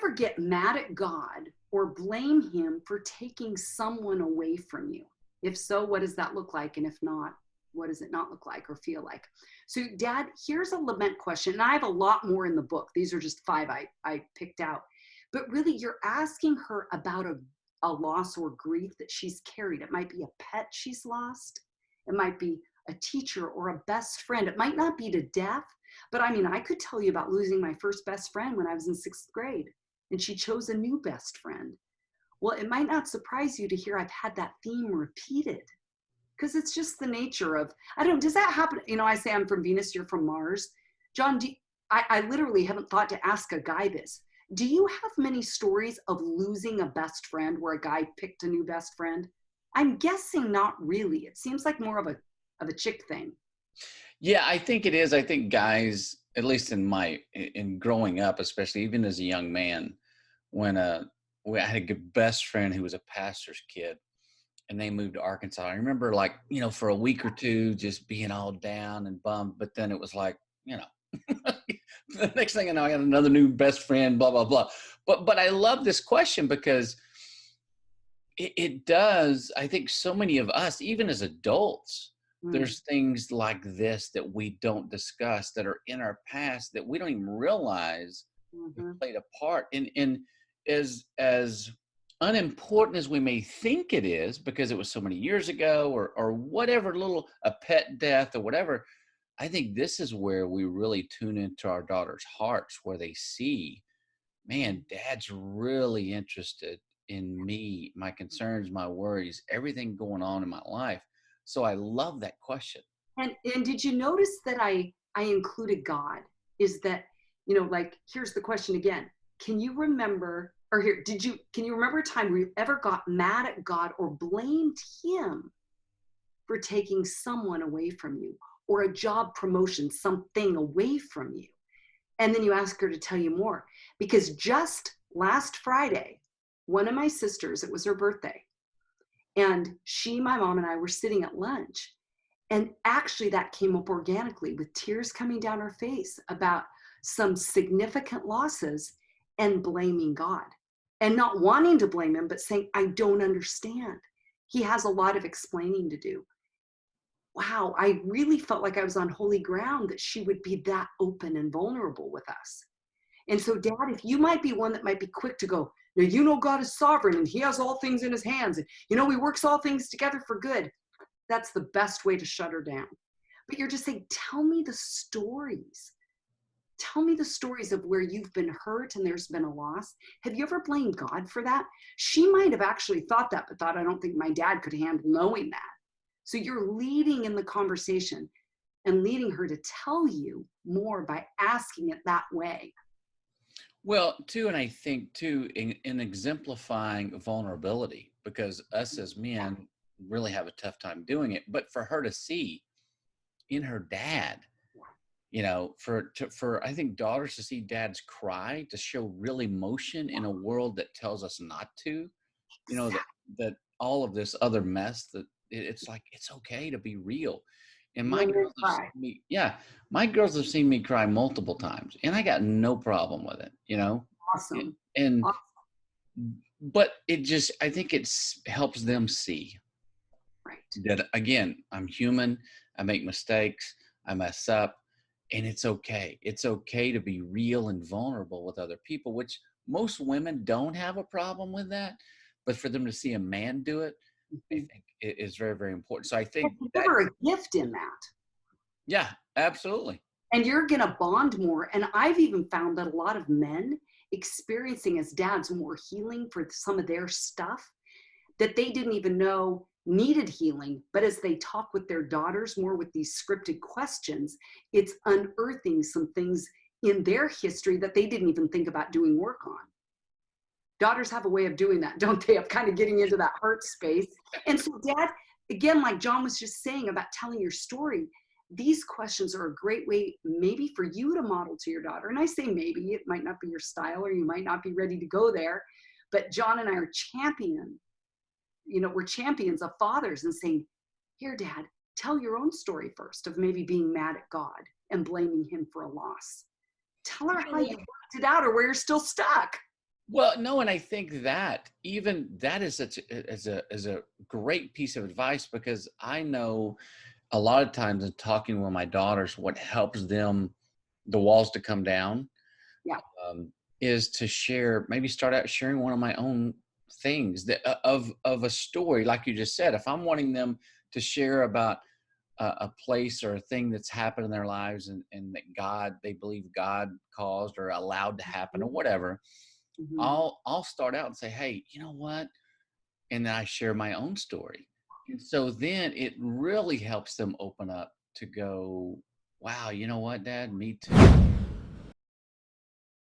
ever get mad at God or blame him for taking someone away from you? If so, what does that look like? And if not, what does it not look like or feel like? So Dad, here's a lament question. And I have a lot more in the book. These are just 5 I picked out. But really, you're asking her about a loss or grief that she's carried. It might be a pet she's lost. It might be a teacher or a best friend. It might not be to death, but I mean, I could tell you about losing my first best friend when I was in 6th grade, and she chose a new best friend. Well, it might not surprise you to hear I've had that theme repeated, because it's just the nature of, I don't, does that happen? You know, I say I'm from Venus, you're from Mars. John, I literally haven't thought to ask a guy this. Do you have many stories of losing a best friend where a guy picked a new best friend? I'm guessing not really. It seems like more of a chick thing. Yeah, I think it is. I think guys, at least in growing up, especially even as a young man, when I had a good best friend who was a pastor's kid, and they moved to Arkansas. I remember, like, you know, for a week or two just being all down and bummed, but then it was like, you know, the next thing I know, I got another new best friend, blah, blah, blah. But I love this question because it does, I think so many of us, even as adults, there's things like this that we don't discuss that are in our past that we don't even realize played a part in as unimportant as we may think it is because it was so many years ago or whatever, a pet death or whatever. I think this is where we really tune into our daughters' hearts, where they see, man, Dad's really interested in me, my concerns, my worries, everything going on in my life. So I love that question. And did you notice that I included God? Is that, you know, like, here's the question again. Can you remember, or here, can you remember a time where you ever got mad at God or blamed him for taking someone away from you, or a job promotion, something away from you? And then you ask her to tell you more. Because just last Friday, one of my sisters, it was her birthday, and she, my mom, and I were sitting at lunch. And actually that came up organically with tears coming down her face about some significant losses and blaming God. And not wanting to blame him, but saying, I don't understand. He has a lot of explaining to do. Wow, I really felt like I was on holy ground that she would be that open and vulnerable with us. And so, Dad, if you might be one that might be quick to go, now, you know, God is sovereign and he has all things in his hands. And, you know, he works all things together for good. That's the best way to shut her down. But you're just saying, tell me the stories. Tell me the stories of where you've been hurt and there's been a loss. Have you ever blamed God for that? She might have actually thought that, but thought, I don't think my dad could handle knowing that. So you're leading in the conversation and leading her to tell you more by asking it that way. Well, too, and I think, too, in exemplifying vulnerability, because us as men really have a tough time doing it, but for her to see in her dad, you know, for I think daughters to see dads cry, to show real emotion in a world that tells us not to, you know, that all of this other mess, that it's like, it's okay to be real. And my girls have seen me, my girls have seen me cry multiple times, and I got no problem with it, you know. Awesome. But it just, I think helps them see that, again, I'm human, I make mistakes, I mess up, and it's okay. It's okay to be real and vulnerable with other people, which most women don't have a problem with that. But for them to see a man do it, I think it is very, very important. So I think there's a gift in that. Yeah, absolutely. And you're going to bond more. And I've even found that a lot of men experiencing as dads more healing for some of their stuff that they didn't even know needed healing. But as they talk with their daughters more with these scripted questions, it's unearthing some things in their history that they didn't even think about doing work on. Daughters have a way of doing that, don't they? Of kind of getting into that heart space. And so, Dad, again, like John was just saying about telling your story, these questions are a great way maybe for you to model to your daughter. And I say maybe, it might not be your style or you might not be ready to go there, but John and I are we're champions of fathers and saying, here, Dad, tell your own story first of maybe being mad at God and blaming him for a loss. Tell her how you worked it out or where you're still stuck. Well, no, and I think that even that is such is a great piece of advice, because I know a lot of times in talking with my daughters, what helps them the walls to come down, Yeah. um, is to share, maybe start out sharing one of my own things that of a story, like you just said. If I'm wanting them to share about a place or a thing that's happened in their lives, and that they believe God caused or allowed to happen or whatever, Mm-hmm. I'll start out and say, hey, you know what? And then I share my own story. And so then it really helps them open up to go, wow, you know what, Dad? Me too.